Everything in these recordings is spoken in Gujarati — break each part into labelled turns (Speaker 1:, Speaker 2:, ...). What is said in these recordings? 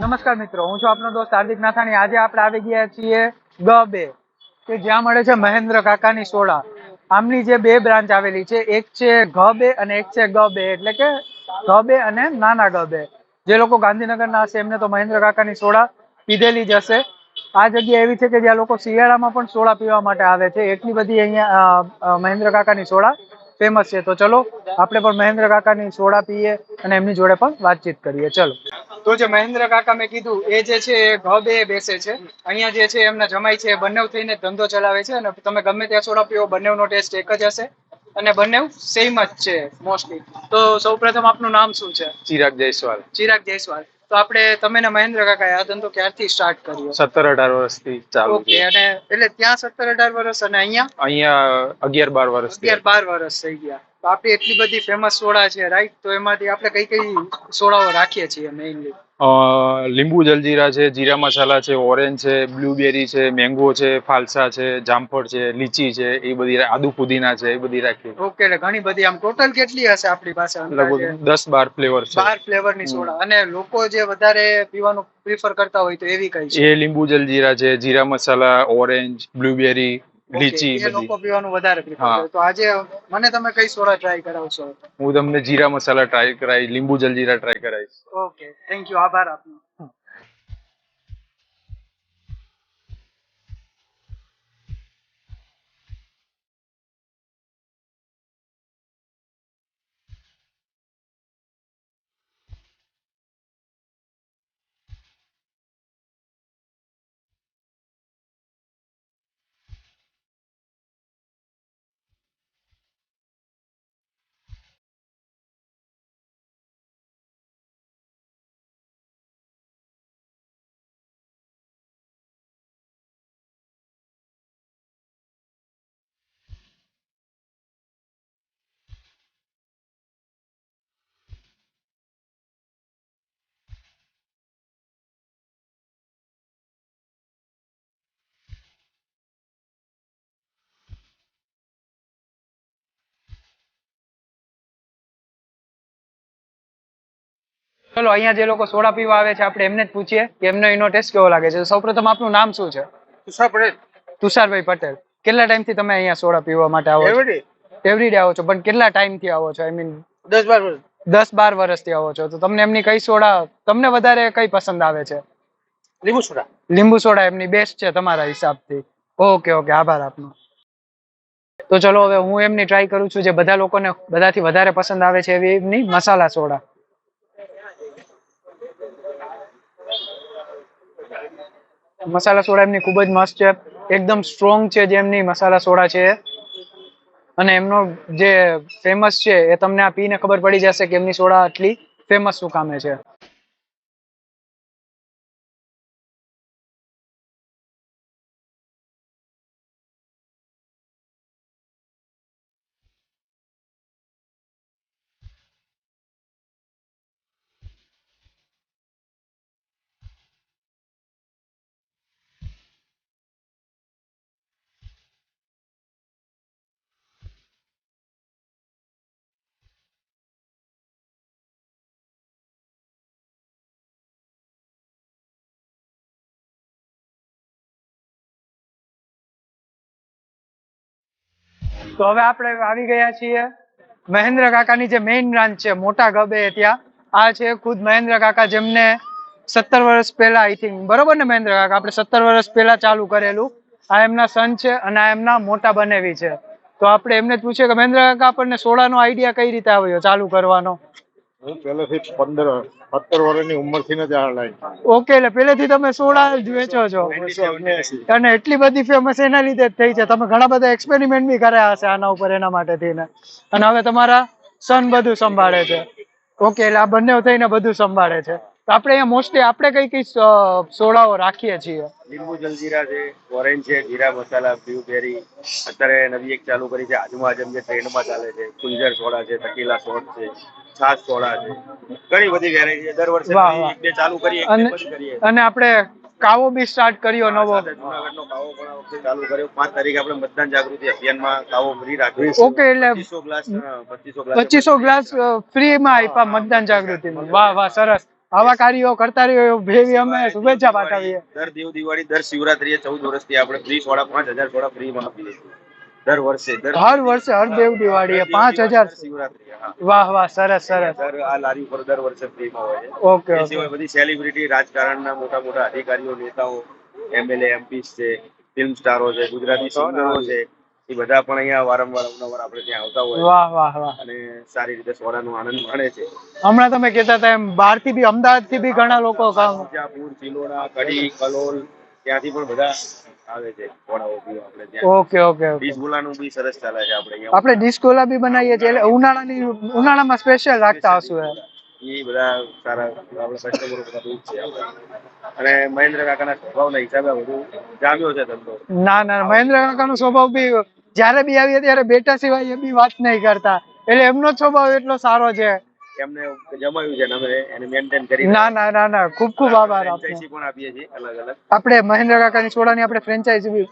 Speaker 1: નમસ્કાર મિત્રો, હું છું આપનો દોસ્ત હાર્દિક નાથાણી। આજે આપણે આવી ગયા છીએ ગ2 કે જ્યાં મળે છે મહેન્દ્ર કાકાની સોડા। આમની જે બે બ્રાન્ચ આવેલી છે, એક છે ગ2 અને એક છે ગ2, એટલે કે ગ2 અને નાના ગ2। જે લોકો ગાંધીનગરના હશે એમને તો મહેન્દ્ર કાકાની સોડા પીધેલી જ હશે। આ જગ્યા એવી છે કે જ્યાં લોકો શિયાળામાં પણ સોડા પીવા માટે આવે છે, એટલી બધી અહીંયા મહેન્દ્ર કાકાની સોડા ફેમસ છે। તો ચલો આપણે પણ મહેન્દ્ર કાકાની સોડા પીએ અને એમની જોડે પણ વાતચીત કરીએ। ચલો, તો જે મહેન્દ્ર કાકા મેં કીધું એ જે છે એ ગ2 બેસે છે। અહીંયા જે છે એમના જમાઈ છે, બંને થઈને ધંધો ચલાવે છે અને તમે ગમે ત્યાં સોડા પીવો બંનેનો ટેસ્ટ એક જ હશે અને બંને સેમ જ છે મોસ્ટલી। તો સૌપ્રથમ આપનું નામ શું છે?
Speaker 2: ચિરાગ જયસ્વાલ।
Speaker 1: ચિરાગ જયસ્વાલ। તો આપણે તમે ને મહેન્દ્ર કાકા આ ધંધો ક્યારથી સ્ટાર્ટ કર્યો?
Speaker 2: 17-18 વર્ષથી ચાલુ
Speaker 1: ઓકે, અને એટલે ત્યાં 17-18 વર્ષ અને
Speaker 2: અહીંયા 11-12 વર્ષ
Speaker 1: 11-12 વર્ષ થઈ ગયા। તો આપણી એટલી બધી ફેમસ સોડા છે, રાઈટ? તો એમાંથી આપણે કઈ કઈ સોડાઓ રાખીએ છીએ મેઇનલી?
Speaker 2: લીંબુ જલજીરા છે, જીરા મસાલા છે, ઓરેન્જ છે, બ્લુબેરી છે, મેંગો છે, ફાલસા છે, જામફળ છે, લીચી છે, એ બધી આદુ પુદીના છે, એ બધી રાખી।
Speaker 1: ઓકે, એટલે ઘણી બધી આમ ટોટલ કેટલી હશે આપણી પાસે?
Speaker 2: લગભગ 10-12 ફ્લેવર છે।
Speaker 1: 12 ફ્લેવરની સોડા। અને લોકો જે વધારે પીવાનું પ્રિફર કરતા હોય તો એવી કઈ છે?
Speaker 2: એ લીંબુ જલજીરા છે, જીરા મસાલા, ઓરેન્જ, બ્લુબેરી, લીચી
Speaker 1: એ લોકો પીવાનું વધારે પ્રિફર કરે। તો આજે મને તમે કઈ સોડા ટ્રાય કરાવશો?
Speaker 2: હું તમને જીરા મસાલા ટ્રાય કરાવીશ, લીંબુ જલજીરા ટ્રાય કરાવીશ।
Speaker 1: ઓકે, થેન્ક યુ, આભાર આપનો। ચલો, અહીંયા જે લોકો સોડા પીવા આવે છે આપણે એમને જ પૂછીએ કે એમનો એનો ટેસ્ટ કેવો લાગે છે। સૌપ્રથમ આપનું નામ શું છે?
Speaker 2: તુષાર પટેલ।
Speaker 1: તુષારભાઈ પટેલ, કેટલા ટાઈમથી તમે અહીંયા સોડા પીવા માટે આવો છો? એવરીડે આવો છો, પણ કેટલા ટાઈમથી આવો છો? આઈ મીન
Speaker 2: 10-12 વર્ષ।
Speaker 1: 10-12 વર્ષથી આવો છો। તો તમને એમની કઈ સોડા તમને વધારે કઈ પસંદ આવે છે?
Speaker 2: લીંબુ સોડા।
Speaker 1: લીંબુ સોડા એમની બેસ્ટ છે તમારા હિસાબથી? ઓકે ઓકે, આભાર આપનો। તો ચલો હવે હું એમની ટ્રાય કરું છું જે બધા લોકોને બધાથી વધારે પસંદ આવે છે એવી એમની મસાલા સોડા। મસાલા સોડા એમની ખૂબ જ મસ્ત છે, એકદમ સ્ટ્રોંગ છે જે એમની મસાલા સોડા છે। અને એમનો જે ફેમસ છે એ તમને આ પીને ખબર પડી જશે કે એમની સોડા આટલી ફેમસ શું કામે છે। તો હવે આપણે આવી ગયા છીએ મહેન્દ્ર કાકાની જે મેઇન બ્રાન્ચ છે મોટા ગ2 ત્યાં। આ છે ખુદ મહેન્દ્ર કાકા, જેમને 17 વર્ષ પહેલા, આઈ થિંક, બરોબર ને મહેન્દ્ર કાકા? આપણે 17 વર્ષ પહેલા ચાલુ કરેલું। આ એમના સન છે અને આ એમના મોટા બનેવી છે। તો આપણે એમને જ પૂછીએ કે મહેન્દ્ર કાકા આપણને સોડાનો આઈડિયા કઈ રીતે આવ્યો ચાલુ કરવાનો?
Speaker 3: હું પહેલેથી 17 વર્ષની ઉંમરથી જ આ લાઈન।
Speaker 1: ઓકે, એટલે પહેલેથી તમે સોડા જ વેચો છો અને એટલી બધી ફેમસ એના લીધે જ થઈ છે। તમે ઘણા બધા એક્સપેરિમેન્ટ બી કર્યા હશે આના ઉપર એના માટે થઈને, અને હવે તમારા સન બધું સંભાળે છે। ઓકે, એટલે આ બંને થઈને બધું સંભાળે છે। તો આપણે અહીંયા મોસ્ટલી આપણે કઈ કઈ સોડાઓ રાખીએ છીએ?
Speaker 4: લીંબુ જલજીરા છે, ઓરેન્જ છે, જીરા મસાલા, બ્લુબેરી, અત્યારે નવી એક ચાલુ કરી છે આજુ આજમ જે ટ્રેન્ડમાં ચાલે છે, કુંજર સોડા છે, ટકીલા શોર્ટ છે, છાસ સોડા છે, ઘણી બધી વેરાયટી છે। દર વર્ષે એક બે ચાલુ કરીએ,
Speaker 1: અને આપણે કાવો બી સ્ટાર્ટ કર્યો નવો।
Speaker 4: જુનાગઢનો કાવો પણ આ વખતે ચાલુ કર્યો। 5 તારીખે આપણે મતદાન જાગૃતિ અભિયાનમાં કાવો ફ્રી રાખ્યો।
Speaker 1: ઓકે, એટલે
Speaker 4: 2500 ગ્લાસ
Speaker 1: 2500 ગ્લાસ ફ્રીમાં આપ્યા મતદાન જાગૃતિમાં। વાહ વાહ, સરસ। આવા કાર્યો કરતા રહ્યો એવી અમે શુભેચ્છા પાઠવીએ.
Speaker 4: દર દેવ દિવાળી, દર શિવરાત્રીએ 14 વર્ષથી આપણે ફ્રી સોડા 5000 સોડા ફ્રીમાં આપીએ છીએ દર વર્ષે.
Speaker 1: હર વર્ષે હર દેવ દિવાળીએ 5000.
Speaker 4: શિવરાત્રી, હા.
Speaker 1: વાહ વાહ, સરસ સરસ.
Speaker 4: દર આ લારી પર દર વર્ષે ફ્રીમાં હોય છે.
Speaker 1: ઓકે
Speaker 4: એ
Speaker 1: ઓકે.
Speaker 4: સિવાય બધી સેલિબ્રિટી, રાજકારણના મોટા મોટા અધિકારીઓ, નેતાઓ, એમએલએ, એમપીસ છે, ફિલ્મ સ્ટારો છે, ગુજરાતી સિંગરો છે, એ બધા પણ અહીંયા વારંવાર અવનવાર આપણે ત્યાં આવતા હોય
Speaker 1: વાહ વાહ વાહ.
Speaker 4: અને સારી રીતે સોડાનો આનંદ માણે છે.
Speaker 1: હમણાં તમે કહેતા હતા એમ બહારથી બી, અમદાવાદથી બી ઘણા લોકો
Speaker 4: વિજાપુર, ચિલોડા, કડી, કલોલ, ત્યાંથી પણ બધા આવે છે સોડાઓ પીવા આપણે ત્યાં.
Speaker 1: Okay okay okay.
Speaker 4: ડીસગુલાનું બી સરસ ચાલે છે આપણે અહીંયા.
Speaker 1: આપણે ડિસ્કોલા બી બનાવીએ છીએ, એટલે ઉનાળામાં સ્પેશિયલ રાખતા હશું.
Speaker 4: એ બધા સારા આપણે કસ્ટમરો બધા બહુ જ છે આપણે. અને મહેન્દ્ર કાકાના સ્વભાવના હિસાબે બધું જામ્યો છે ધંધો.
Speaker 1: ના ના, મહેન્દ્ર કાકાનો સ્વભાવ બી જ્યારે બી આવીએ ત્યારે બેટા સિવાય એ બી વાત નહીં કરતા, એટલે એમનો જ સ્વભાવ એટલો સારો છે.
Speaker 4: એમને જમાવ્યું છે ને અમે એને મેન્ટેન કરી.
Speaker 1: ના ના ના ના, ખૂબ ખૂબ આભાર આપનો.
Speaker 4: ફ્રેન્ચાઇઝી પણ આપીએ છીએ અલગ અલગ.
Speaker 1: આપણે મહેન્દ્ર કાકાની સોડાની આપણે ફ્રેન્ચાઇઝી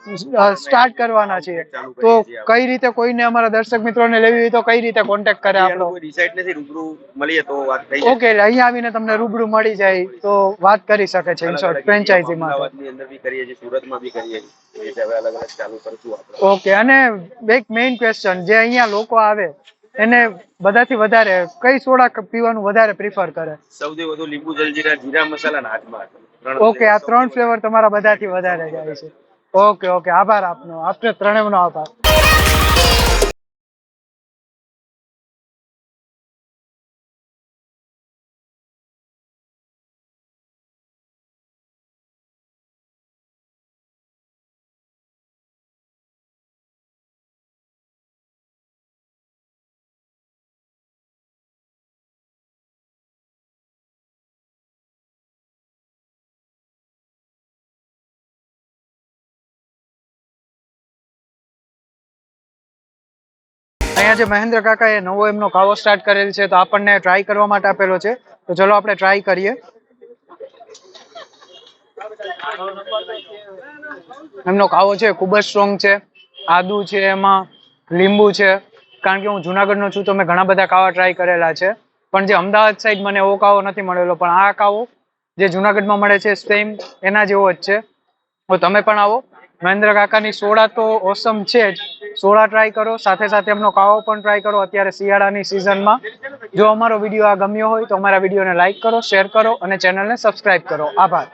Speaker 1: સ્ટાર્ટ કરવાના છીએ, તો કઈ રીતે કોઈને અમારા દર્શક મિત્રોને લેવી હોય તો કઈ રીતે કોન્ટેક્ટ કરે આપણો?
Speaker 4: કોઈ ડિસાઈડ નથી, રૂબરૂ મળીએ તો વાત થઈ.
Speaker 1: ઓકે, એટલે અહીંયા આવીને તમને રૂબરૂ મળી જાય તો વાત કરી શકે છે. ઇન શોર્ટ, ફ્રેન્ચાઇઝીમાં
Speaker 4: અમદાવાદની અંદર બી કરીએ છીએ, સુરતમાં બી કરીએ છીએ. એ રીતે હવે અલગ અલગ ચાલુ કરશું આપણે.
Speaker 1: ઓકે. અને એક મેઇન ક્વેશ્ચન, જે અહીંયા લોકો આવે એને બધાથી વધારે કઈ સોડા પીવાનું વધારે પ્રિફર કરે?
Speaker 4: સૌથી વધુ લીંબુ જલજીરા, જીરા મસાલા અને હાથમાં.
Speaker 1: ઓકે, આ 3 ફ્લેવર તમારા બધાથી વધારે જાય છે. ઓકે ઓકે, આભાર આપનો. આપને ત્રણેયનો આભાર. અહીંયા જે મહેન્દ્ર કાકાએ નવો એમનો કાવો સ્ટાર્ટ કરેલ છે, તો આપણને ટ્રાય કરવા માટે આપેલો છે, તો ચલો આપણે ટ્રાય કરીએ. એમનો કાવો છે ખૂબ જ સ્ટ્રોંગ છે. આદુ છે, એમાં લીંબુ છે. કારણ કે હું જુનાગઢનો છું તો મેં ઘણા બધા કાવા ટ્રાય કરેલા છે, પણ જે અમદાવાદ સાઈડ મને એવો કાવો નથી મળેલો. પણ આ કાવો જે જુનાગઢમાં મળે છે સેમ એના જેવો જ છે. તો તમે પણ આવો. મહેન્દ્ર કાકાની સોડા તો ઓસમ છે જ. સોડા ટ્રાય કરો, સાથે સાથે એમનો કાવો પણ ટ્રાય કરો અત્યારે શિયાળાની સિઝનમાં. જો અમારો વિડીયો આ ગમ્યો હોય તો અમારા વિડીયોને લાઈક કરો, શેર કરો અને ચેનલને સબસ્ક્રાઇબ કરો. આભાર.